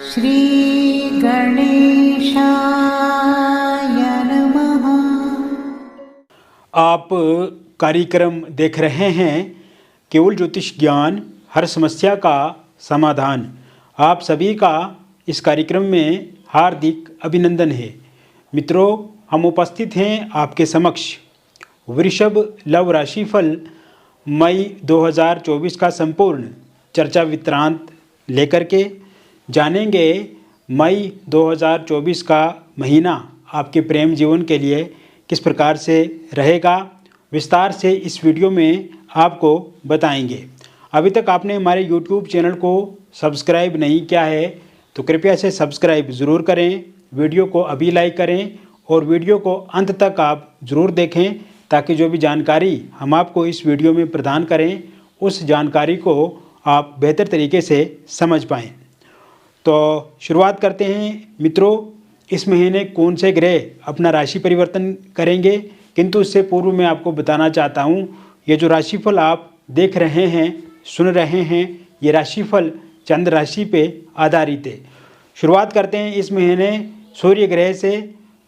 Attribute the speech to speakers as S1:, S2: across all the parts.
S1: श्री गणेशाय नमः।
S2: आप कार्यक्रम देख रहे हैं केवल ज्योतिष ज्ञान, हर समस्या का समाधान। आप सभी का इस कार्यक्रम में हार्दिक अभिनंदन है। मित्रों, हम उपस्थित हैं आपके समक्ष वृषभ लव राशिफल मई 2024 का संपूर्ण चर्चा वृत्तांत लेकर के जानेंगे मई 2024 का महीना आपके प्रेम जीवन के लिए किस प्रकार से रहेगा, विस्तार से इस वीडियो में आपको बताएंगे। अभी तक आपने हमारे YouTube चैनल को सब्सक्राइब नहीं किया है तो कृपया से सब्सक्राइब ज़रूर करें, वीडियो को अभी लाइक करें और वीडियो को अंत तक आप ज़रूर देखें ताकि जो भी जानकारी हम आपको इस वीडियो में प्रदान करें उस जानकारी को आप बेहतर तरीके से समझ पाएँ। तो शुरुआत करते हैं मित्रों, इस महीने कौन से ग्रह अपना राशि परिवर्तन करेंगे, किंतु उससे पूर्व मैं आपको बताना चाहता हूँ ये जो राशिफल आप देख रहे हैं, सुन रहे हैं, ये राशिफल चंद्र राशि पे आधारित है। शुरुआत करते हैं इस महीने सूर्य ग्रह से।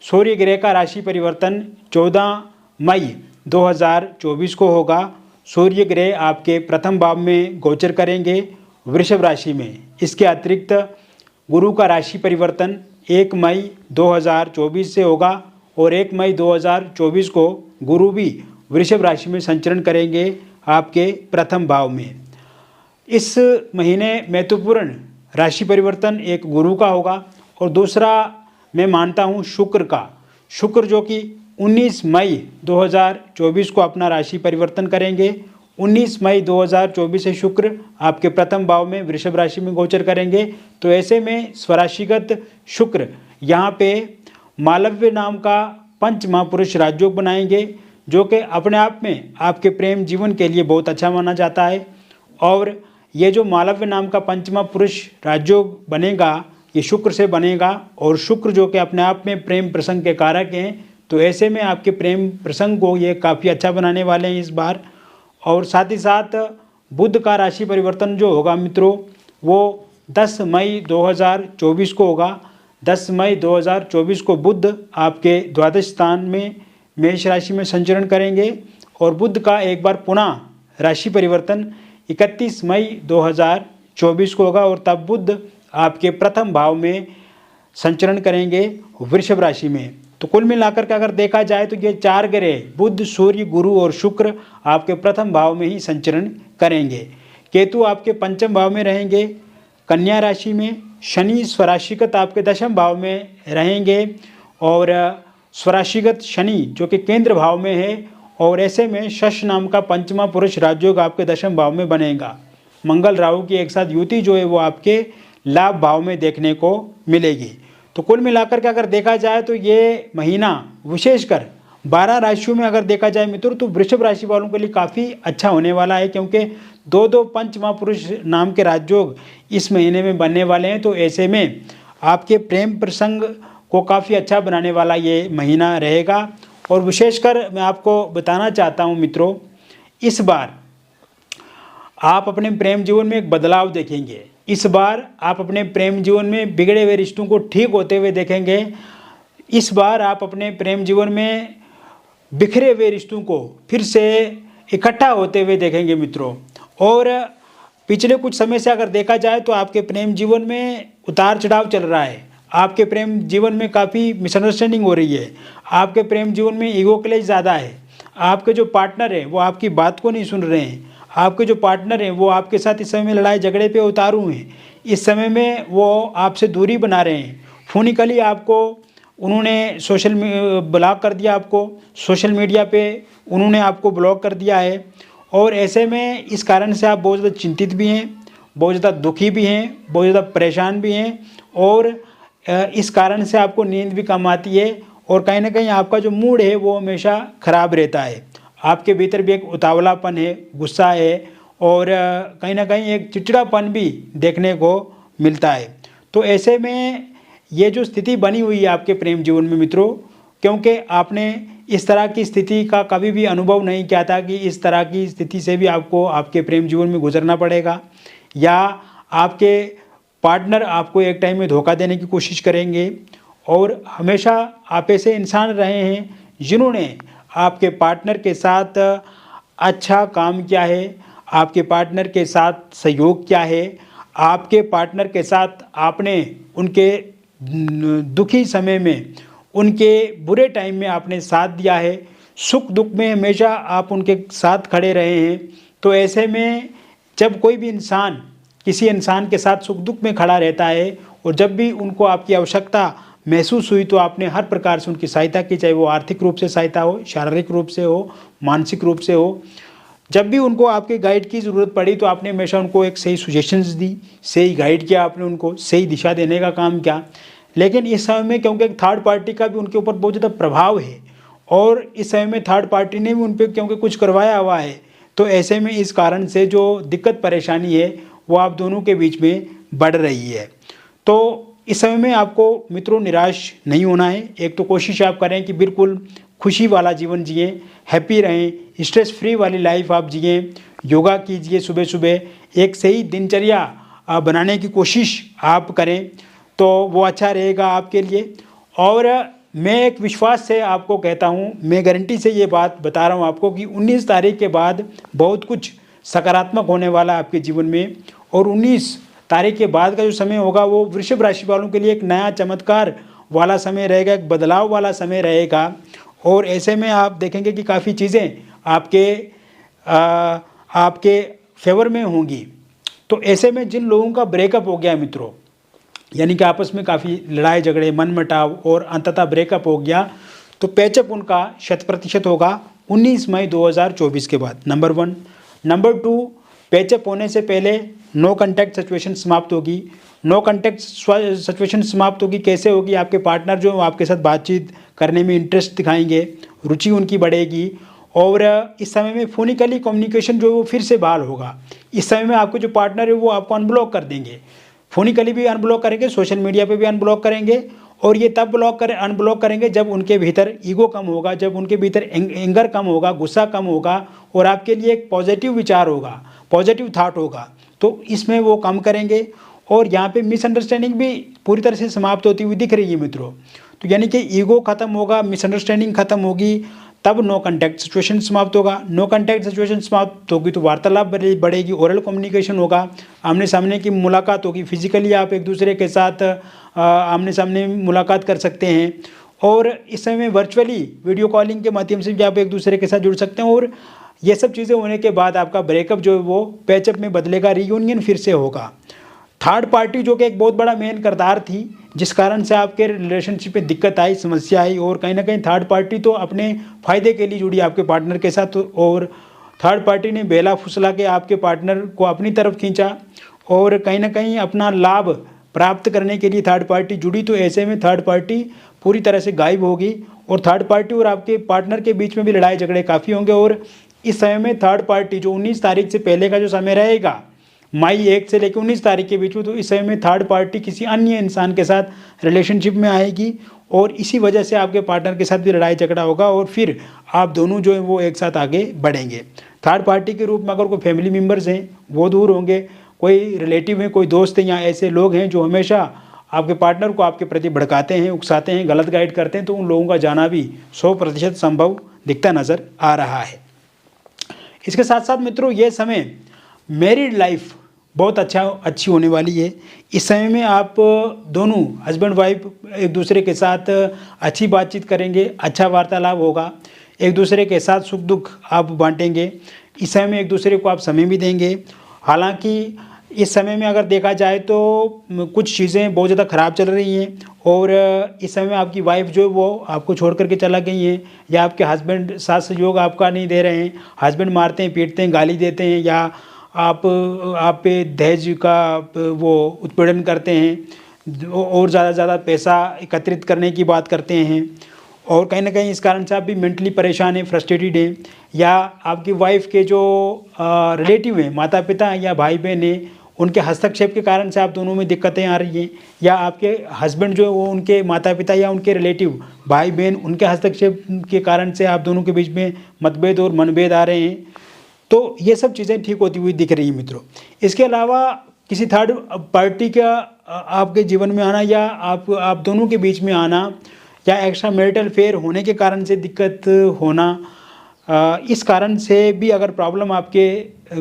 S2: सूर्य ग्रह का राशि परिवर्तन 14 मई 2024 को होगा। सूर्य ग्रह आपके प्रथम भाव में गोचर करेंगे वृषभ राशि में। इसके अतिरिक्त गुरु का राशि परिवर्तन 1 मई 2024 से होगा और 1 मई 2024 को गुरु भी वृषभ राशि में संचरण करेंगे आपके प्रथम भाव में। इस महीने महत्वपूर्ण राशि परिवर्तन एक गुरु का होगा और दूसरा मैं मानता हूँ शुक्र का। शुक्र जो कि 19 मई 2024 को अपना राशि परिवर्तन करेंगे। 19 मई 2024 से शुक्र आपके प्रथम भाव में वृषभ राशि में गोचर करेंगे। तो ऐसे में स्वराशिगत शुक्र यहाँ पे मालव्य नाम का पंच महापुरुष राजयोग बनाएंगे, जो कि अपने आप में आपके प्रेम जीवन के लिए बहुत अच्छा माना जाता है। और ये जो मालव्य नाम का पंच महापुरुष राजयोग बनेगा ये शुक्र से बनेगा और शुक्र जो कि अपने आप में प्रेम प्रसंग के कारक हैं। तो ऐसे में आपके प्रेम प्रसंग को ये काफ़ी अच्छा बनाने वाले हैं इस बार। और साथ ही साथ बुध का राशि परिवर्तन जो होगा मित्रों वो 10 मई 2024 को होगा। 10 मई 2024 को बुध आपके द्वादश स्थान में मेष राशि में संचरण करेंगे और बुध का एक बार पुनः राशि परिवर्तन 31 मई 2024 को होगा और तब बुध आपके प्रथम भाव में संचरण करेंगे वृषभ राशि में। तो कुल मिलाकर के अगर देखा जाए तो ये चार ग्रह बुध, सूर्य, गुरु और शुक्र आपके प्रथम भाव में ही संचरण करेंगे। केतु आपके पंचम भाव में रहेंगे कन्या राशि में। शनि स्वराशिगत आपके दशम भाव में रहेंगे और स्वराशिगत शनि जो कि केंद्र भाव में है और ऐसे में शश नाम का पंचमा पुरुष राजयोग आपके दशम भाव में बनेगा। मंगल राहु की एक साथ युति जो है वो आपके लाभ भाव में देखने को मिलेगी। तो कुल मिलाकर के अगर देखा जाए तो ये महीना विशेषकर 12 राशियों में अगर देखा जाए मित्रों तो वृषभ राशि वालों के लिए काफ़ी अच्छा होने वाला है, क्योंकि दो पंच महापुरुष नाम के राजयोग इस महीने में बनने वाले हैं। तो ऐसे में आपके प्रेम प्रसंग को काफ़ी अच्छा बनाने वाला ये महीना रहेगा। और विशेषकर मैं आपको बताना चाहता हूँ मित्रों, इस बार आप अपने प्रेम जीवन में एक बदलाव देखेंगे। इस बार आप अपने प्रेम जीवन में बिगड़े हुए रिश्तों को ठीक होते हुए देखेंगे। इस बार आप अपने प्रेम जीवन में बिखरे हुए रिश्तों को फिर से इकट्ठा होते हुए देखेंगे मित्रों। और पिछले कुछ समय से अगर देखा जाए तो आपके प्रेम जीवन में उतार चढ़ाव चल रहा है। आपके प्रेम जीवन में काफ़ी मिसअंडरस्टैंडिंग हो रही है। आपके प्रेम जीवन में ईगो क्लेश ज़्यादा है। आपके जो पार्टनर हैं वो आपकी बात को नहीं सुन रहे हैं। आपके जो पार्टनर हैं वो आपके साथ इस समय में लड़ाई झगड़े पे उतारू हैं। इस समय में वो आपसे दूरी बना रहे हैं। फोनिकली आपको उन्होंने ब्लॉक कर दिया, आपको सोशल मीडिया पे उन्होंने आपको ब्लॉक कर दिया है। और ऐसे में इस कारण से आप बहुत ज़्यादा चिंतित भी हैं, बहुत ज़्यादा दुखी भी हैं, बहुत ज़्यादा परेशान भी हैं और इस कारण से आपको नींद भी कम आती है और कहीं ना कहीं आपका जो मूड है वो हमेशा ख़राब रहता है। आपके भीतर भी एक उतावलापन है, गुस्सा है और कहीं ना कहीं एक चिड़चिड़ापन भी देखने को मिलता है। तो ऐसे में ये जो स्थिति बनी हुई है आपके प्रेम जीवन में मित्रों, क्योंकि आपने इस तरह की स्थिति का कभी भी अनुभव नहीं किया था कि इस तरह की स्थिति से भी आपको आपके प्रेम जीवन में गुजरना पड़ेगा या आपके पार्टनर आपको एक टाइम में धोखा देने की कोशिश करेंगे और हमेशा आप ऐसे इंसान रहे हैं जिन्होंने आपके पार्टनर के साथ अच्छा काम किया है, आपके पार्टनर के साथ सहयोग किया है, आपके पार्टनर के साथ आपने उनके दुखी समय में, उनके बुरे टाइम में आपने साथ दिया है, सुख दुख में हमेशा आप उनके साथ खड़े रहे हैं। तो ऐसे में जब कोई भी इंसान किसी इंसान के साथ सुख दुख में खड़ा रहता है और जब भी उनको आपकी आवश्यकता महसूस हुई तो आपने हर प्रकार से उनकी सहायता की, चाहे वो आर्थिक रूप से सहायता हो, शारीरिक रूप से हो, मानसिक रूप से हो। जब भी उनको आपके गाइड की ज़रूरत पड़ी तो आपने हमेशा उनको एक सही सजेशंस दी, सही गाइड किया, आपने उनको सही दिशा देने का काम किया। लेकिन इस समय में क्योंकि एक थर्ड पार्टी का भी उनके ऊपर बहुत ज़्यादा प्रभाव है और इस समय में थर्ड पार्टी ने भी उन पर क्योंकि कुछ करवाया हुआ है, तो ऐसे में इस कारण से जो दिक्कत परेशानी है वो आप दोनों के बीच में बढ़ रही है। तो इस समय में आपको मित्रों निराश नहीं होना है। एक तो कोशिश आप करें कि बिल्कुल खुशी वाला जीवन जिए, हैप्पी रहें, स्ट्रेस फ्री वाली लाइफ आप जिए, योगा कीजिए, सुबह सुबह एक सही दिनचर्या बनाने की कोशिश आप करें तो वो अच्छा रहेगा आपके लिए। और मैं एक विश्वास से आपको कहता हूँ, मैं गारंटी से ये बात बता रहा हूँ आपको कि 19 तारीख के बाद बहुत कुछ सकारात्मक होने वाला है आपके जीवन में। और 19 तारीख के बाद का जो समय होगा वो वृषभ राशि वालों के लिए एक नया चमत्कार वाला समय रहेगा, एक बदलाव वाला समय रहेगा। और ऐसे में आप देखेंगे कि काफ़ी चीज़ें आपके फेवर में होंगी। तो ऐसे में जिन लोगों का ब्रेकअप हो गया मित्रों, यानी कि आपस में काफ़ी लड़ाई झगड़े, मनमुटाव और अंततः ब्रेकअप हो गया, तो पैचअप उनका 100% होगा 19 मई 2024 के बाद, नंबर 1। नंबर 2, पैचअप होने से पहले नो कॉन्टैक्ट सिचुएशन समाप्त होगी। नो कॉन्टैक्ट सिचुएशन समाप्त होगी कैसे होगी? आपके पार्टनर जो आपके साथ बातचीत करने में इंटरेस्ट दिखाएंगे, रुचि उनकी बढ़ेगी और इस समय में फोनिकली कम्युनिकेशन जो है वो फिर से बहाल होगा। इस समय में आपके जो पार्टनर है वो आपको अनब्लॉक कर देंगे, फोनिकली भी अनब्लॉक करेंगे, सोशल मीडिया पे भी अनब्लॉक करेंगे। और ये तब अनब्लॉक करेंगे जब उनके भीतर ईगो कम होगा, जब उनके भीतर एंगर कम होगा, गुस्सा कम होगा और आपके लिए एक पॉजिटिव विचार होगा, पॉजिटिव थाट होगा, तो इसमें वो कम करेंगे। और यहाँ पे मिसअंडरस्टैंडिंग भी पूरी तरह से समाप्त होती हुई दिख रही है मित्रों। तो यानी कि ईगो खत्म होगा, मिसअंडरस्टैंडिंग खत्म होगी, तब नो कॉन्टैक्ट सिचुएशन समाप्त होगा। नो कॉन्टैक्ट सिचुएशन समाप्त होगी तो वार्तालाप बढ़ेगी, ओरल कम्युनिकेशन होगा, आमने सामने की मुलाकात होगी, फिजिकली आप एक दूसरे के साथ आमने सामने मुलाकात कर सकते हैं। और इस समय वर्चुअली वीडियो कॉलिंग के माध्यम से भी आप एक दूसरे के साथ जुड़ सकते हैं। और ये सब चीज़ें होने के बाद आपका ब्रेकअप जो है वो पैचअप में बदलेगा, रीयूनियन फिर से होगा। थर्ड पार्टी जो कि एक बहुत बड़ा मेन किरदार थी, जिस कारण से आपके रिलेशनशिप में दिक्कत आई, समस्या आई, और कहीं ना कहीं थर्ड पार्टी तो अपने फ़ायदे के लिए जुड़ी आपके पार्टनर के साथ, और थर्ड पार्टी ने बेला फुसला के आपके पार्टनर को अपनी तरफ खींचा और कहीं ना कहीं अपना लाभ प्राप्त करने के लिए थर्ड पार्टी जुड़ी। तो ऐसे में थर्ड पार्टी पूरी तरह से गायब होगी और थर्ड पार्टी और आपके पार्टनर के बीच में भी लड़ाई झगड़े काफ़ी होंगे। और इस समय में थर्ड पार्टी जो 19 तारीख से पहले का जो समय रहेगा, मई 1 से लेकर 19 तारीख के बीच में, तो इस समय में थर्ड पार्टी किसी अन्य इंसान के साथ रिलेशनशिप में आएगी और इसी वजह से आपके पार्टनर के साथ भी लड़ाई झगड़ा होगा और फिर आप दोनों जो है वो एक साथ आगे बढ़ेंगे। थर्ड पार्टी के रूप में अगर कोई फैमिली मेम्बर्स हैं वो दूर होंगे, कोई रिलेटिव हैं, कोई दोस्त हैं या ऐसे लोग हैं जो हमेशा आपके पार्टनर को आपके प्रति भड़काते हैं, उकसाते हैं, गलत गाइड करते हैं, तो उन लोगों का जाना भी 100% संभव दिखता नज़र आ रहा है। इसके साथ साथ मित्रों ये समय मैरिड लाइफ बहुत अच्छी होने वाली है। इस समय में आप दोनों हस्बैंड वाइफ एक दूसरे के साथ अच्छी बातचीत करेंगे, अच्छा वार्तालाप होगा, एक दूसरे के साथ सुख दुख आप बांटेंगे। इस समय में एक दूसरे को आप समय भी देंगे। हालांकि इस समय में अगर देखा जाए तो कुछ चीज़ें बहुत ज़्यादा ख़राब चल रही हैं और इस समय में आपकी वाइफ जो है वो आपको छोड़ करके चला गई हैं या आपके हस्बैंड साथ सहयोग आपका नहीं दे रहे हैं, हस्बैंड मारते हैं, पीटते हैं, गाली देते हैं या आप पे दहेज का वो उत्पीड़न करते हैं और ज़्यादा पैसा एकत्रित करने की बात करते हैं और कहीं ना कहीं इस कारण से आप भी मेंटली परेशान हैं, फ्रस्ट्रेटेड हैं, या आपकी वाइफ के जो रिलेटिव हैं, माता पिता या भाई बहन हैं, उनके हस्तक्षेप के कारण से आप दोनों में दिक्कतें आ रही हैं, या आपके हस्बैंड जो है वो उनके माता पिता या उनके रिलेटिव भाई बहन उनके हस्तक्षेप के कारण से आप दोनों के बीच में मतभेद और मनभेद आ रहे हैं। तो ये सब चीज़ें ठीक होती हुई दिख रही हैं मित्रों। इसके अलावा किसी थर्ड पार्टी का आपके जीवन में आना या आप दोनों के बीच में आना या एक्स्ट्रा मैरिटल अफेयर होने के कारण से दिक्कत होना, इस कारण से भी अगर प्रॉब्लम आपके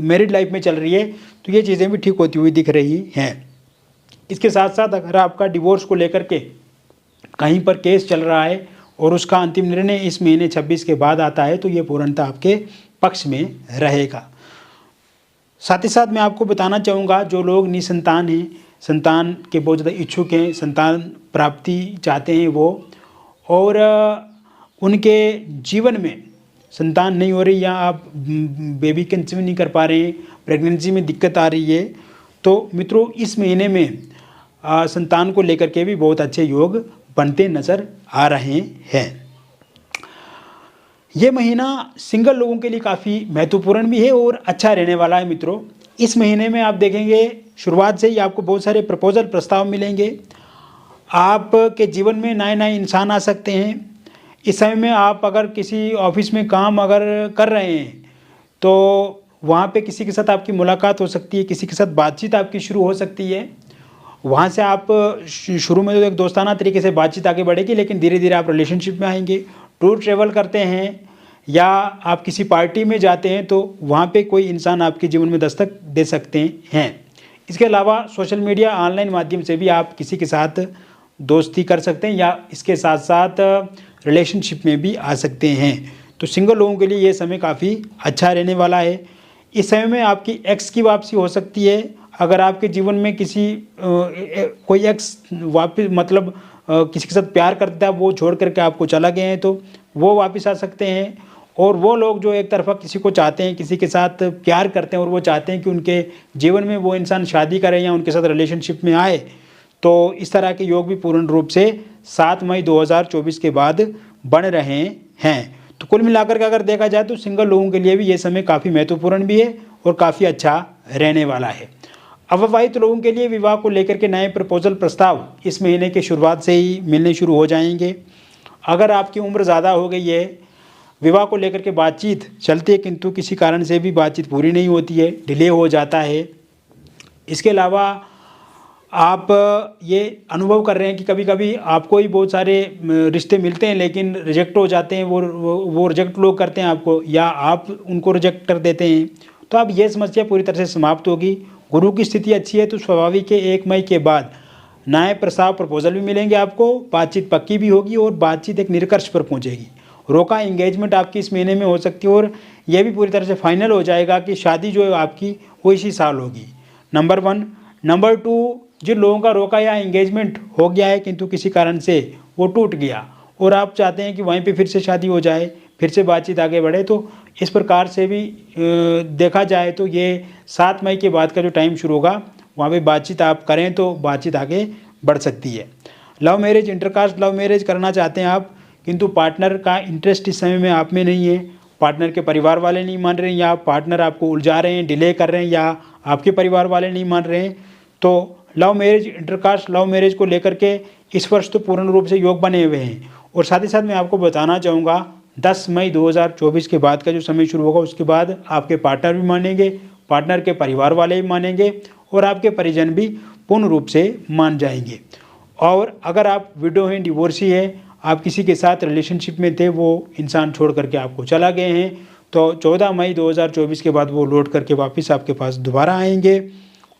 S2: मैरिड लाइफ में चल रही है तो ये चीज़ें भी ठीक होती हुई दिख रही हैं। इसके साथ साथ अगर आपका डिवोर्स को लेकर के कहीं पर केस चल रहा है और उसका अंतिम निर्णय इस महीने 26 के बाद आता है तो ये पूर्णतः आपके पक्ष में रहेगा। साथ ही साथ मैं आपको बताना चाहूँगा, जो लोग निसंतान हैं, संतान के बहुत ज़्यादा इच्छुक हैं, संतान प्राप्ति चाहते हैं वो, और उनके जीवन में संतान नहीं हो रही या आप बेबी कंसीव नहीं कर पा रहे हैं, प्रेगनेंसी में दिक्कत आ रही है, तो मित्रों इस महीने में संतान को लेकर के भी बहुत अच्छे योग बनते नज़र आ रहे हैं। ये महीना सिंगल लोगों के लिए काफ़ी महत्वपूर्ण भी है और अच्छा रहने वाला है मित्रों। इस महीने में आप देखेंगे शुरुआत से ही आपको बहुत सारे प्रपोजल प्रस्ताव मिलेंगे। आपके जीवन में नए नए इंसान आ सकते हैं। इस समय में आप अगर किसी ऑफिस में काम अगर कर रहे हैं तो वहाँ पे किसी के साथ आपकी मुलाकात हो सकती है, किसी के साथ बातचीत आपकी शुरू हो सकती है। वहाँ से आप शुरू में तो एक दोस्ताना तरीके से बातचीत आगे बढ़ेगी, लेकिन धीरे धीरे आप रिलेशनशिप में आएंगे। टूर ट्रेवल करते हैं या आप किसी पार्टी में जाते हैं तो वहाँ पे कोई इंसान आपके जीवन में दस्तक दे सकते हैं। इसके अलावा सोशल मीडिया ऑनलाइन माध्यम से भी आप किसी के साथ दोस्ती कर सकते हैं या इसके साथ साथ रिलेशनशिप में भी आ सकते हैं। तो सिंगल लोगों के लिए ये समय काफ़ी अच्छा रहने वाला है। इस समय में आपकी एक्स की वापसी हो सकती है। अगर आपके जीवन में किसी कोई एक्स वापस मतलब किसी के साथ प्यार करता है, वो छोड़ करके आपको चला गए हैं तो वो वापस आ सकते हैं। और वो लोग जो एक तरफा किसी को चाहते हैं, किसी के साथ प्यार करते हैं और वो चाहते हैं कि उनके जीवन में वो इंसान शादी करे या उनके साथ रिलेशनशिप में आए, तो इस तरह के योग भी पूर्ण रूप से 7 मई 2024 के बाद बन रहे हैं। तो कुल मिलाकर के अगर देखा जाए तो सिंगल लोगों के लिए भी ये समय काफ़ी महत्वपूर्ण भी है और काफ़ी अच्छा रहने वाला है। अविवाहित लोगों के लिए विवाह को लेकर के नए प्रपोजल प्रस्ताव इस महीने के शुरुआत से ही मिलने शुरू हो जाएंगे। अगर आपकी उम्र ज़्यादा हो गई है, विवाह को लेकर के बातचीत चलती है किंतु किसी कारण से भी बातचीत पूरी नहीं होती है, डिले हो जाता है। इसके अलावा आप ये अनुभव कर रहे हैं कि कभी कभी आपको ही बहुत सारे रिश्ते मिलते हैं लेकिन रिजेक्ट हो जाते हैं, वो रिजेक्ट लोग करते हैं आपको या आप उनको रिजेक्ट कर देते हैं। तो अब ये समस्या पूरी तरह से समाप्त होगी। गुरु की स्थिति अच्छी है तो स्वाभाविक है 1 मई के बाद नए प्रस्ताव प्रपोजल भी मिलेंगे आपको, बातचीत पक्की भी होगी और बातचीत एक निष्कर्ष पर पहुंचेगी। रोका एंगेजमेंट आपकी इस महीने में हो सकती है और यह भी पूरी तरह से फाइनल हो जाएगा कि शादी जो है आपकी वो इसी साल होगी। नंबर 1। नंबर 2, जिन लोगों का रोका या एंगेजमेंट हो गया है किंतु किसी कारण से वो टूट गया और आप चाहते हैं कि वहीं पे फिर से शादी हो जाए, फिर से बातचीत आगे बढ़े, तो इस प्रकार से भी देखा जाए तो ये 7 मई के बाद का जो टाइम शुरू होगा वहाँ पे बातचीत आप करें तो बातचीत आगे बढ़ सकती है। Love marriage, intercaste love marriage करना चाहते हैं आप किंतु पार्टनर का इंटरेस्ट इस समय में आप में नहीं है, पार्टनर के परिवार वाले नहीं मान रहे हैं या पार्टनर आपको उलझा रहे हैं, डिले कर रहे हैं या आपके परिवार वाले नहीं मान रहे हैं, तो love marriage, intercaste love marriage को लेकर के इस वर्ष तो पूर्ण रूप से योग बने हुए हैं। और साथ ही साथ मैं आपको बताना चाहूँगा 10 मई 2024 के बाद का जो समय शुरू होगा उसके बाद आपके पार्टनर भी मानेंगे, पार्टनर के परिवार वाले भी मानेंगे और आपके परिजन भी पूर्ण रूप से मान जाएंगे। और अगर आप विडो हैं, डिवोर्सी है, आप किसी के साथ रिलेशनशिप में थे, वो इंसान छोड़ करके आपको चला गए हैं, तो 14 मई 2024 के बाद वो लौट करके वापस आपके पास दोबारा आएंगे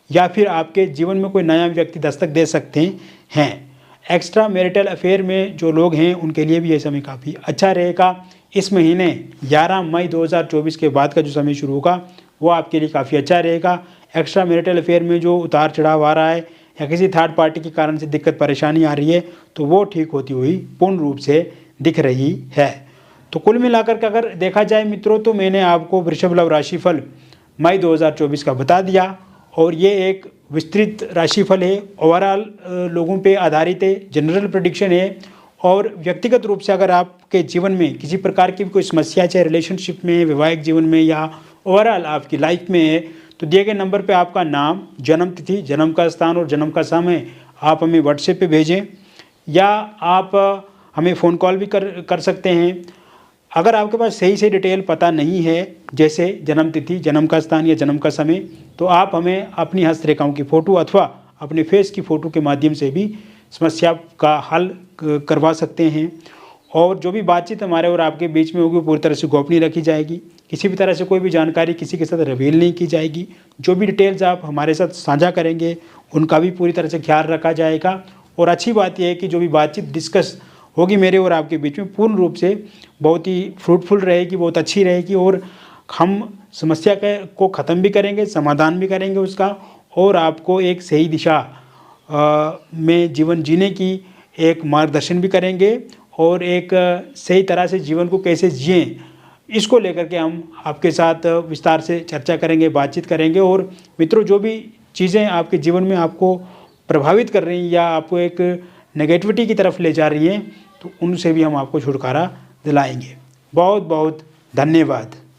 S2: या फिर आपके जीवन में कोई नया व्यक्ति दस्तक दे सकते हैं। एक्स्ट्रा मैरिटल अफेयर में जो लोग हैं उनके लिए भी ये समय काफ़ी अच्छा रहेगा। इस महीने 11 मई 2024 के बाद का जो समय शुरू होगा वो आपके लिए काफ़ी अच्छा रहेगा। एक्स्ट्रा मैरिटल अफेयर में जो उतार चढ़ाव आ रहा है या किसी थर्ड पार्टी के कारण से दिक्कत परेशानी आ रही है तो वो ठीक होती हुई पूर्ण रूप से दिख रही है। तो कुल मिलाकर के अगर देखा जाए मित्रों तो मैंने आपको वृषभ लव राशिफल मई 2024 का बता दिया और ये एक विस्तृत राशिफल है, ओवरऑल लोगों पे आधारित है, जनरल प्रेडिक्शन है। और व्यक्तिगत रूप से अगर आपके जीवन में किसी प्रकार की कोई समस्या चाहे रिलेशनशिप में, वैवाहिक जीवन में या ओवरऑल आपकी लाइफ में है तो दिए गए नंबर पे आपका नाम, जन्म तिथि, जन्म का स्थान और जन्म का समय आप हमें व्हाट्सएप पे भेजें या आप हमें फ़ोन कॉल भी कर सकते हैं। अगर आपके पास सही से डिटेल पता नहीं है, जैसे जन्म तिथि, जन्म का स्थान या जन्म का समय, तो आप हमें अपनी हस्तरेखाओं की फ़ोटो अथवा अपने फेस की फ़ोटो के माध्यम से भी समस्या का हल करवा सकते हैं। और जो भी बातचीत हमारे और आपके बीच में होगी वो पूरी तरह से गोपनीय रखी जाएगी। किसी भी तरह से कोई भी जानकारी किसी के साथ रिवील नहीं की जाएगी। जो भी डिटेल्स आप हमारे साथ साझा करेंगे उनका भी पूरी तरह से ख्याल रखा जाएगा। और अच्छी बात यह है कि जो भी बातचीत डिस्कस होगी मेरे और आपके बीच में पूर्ण रूप से बहुत ही फ्रूटफुल रहेगी, बहुत अच्छी रहेगी, और हम समस्या को ख़त्म भी करेंगे, समाधान भी करेंगे उसका, और आपको एक सही दिशा में जीवन जीने की एक मार्गदर्शन भी करेंगे, और एक सही तरह से जीवन को कैसे जिएं इसको लेकर के हम आपके साथ विस्तार से चर्चा करेंगे, बातचीत करेंगे। और मित्रों, जो भी चीज़ें आपके जीवन में आपको प्रभावित कर रही हैं या आपको एक नेगेटिविटी की तरफ ले जा रही हैं, तो उनसे भी हम आपको छुटकारा दिलाएंगे। बहुत बहुत धन्यवाद।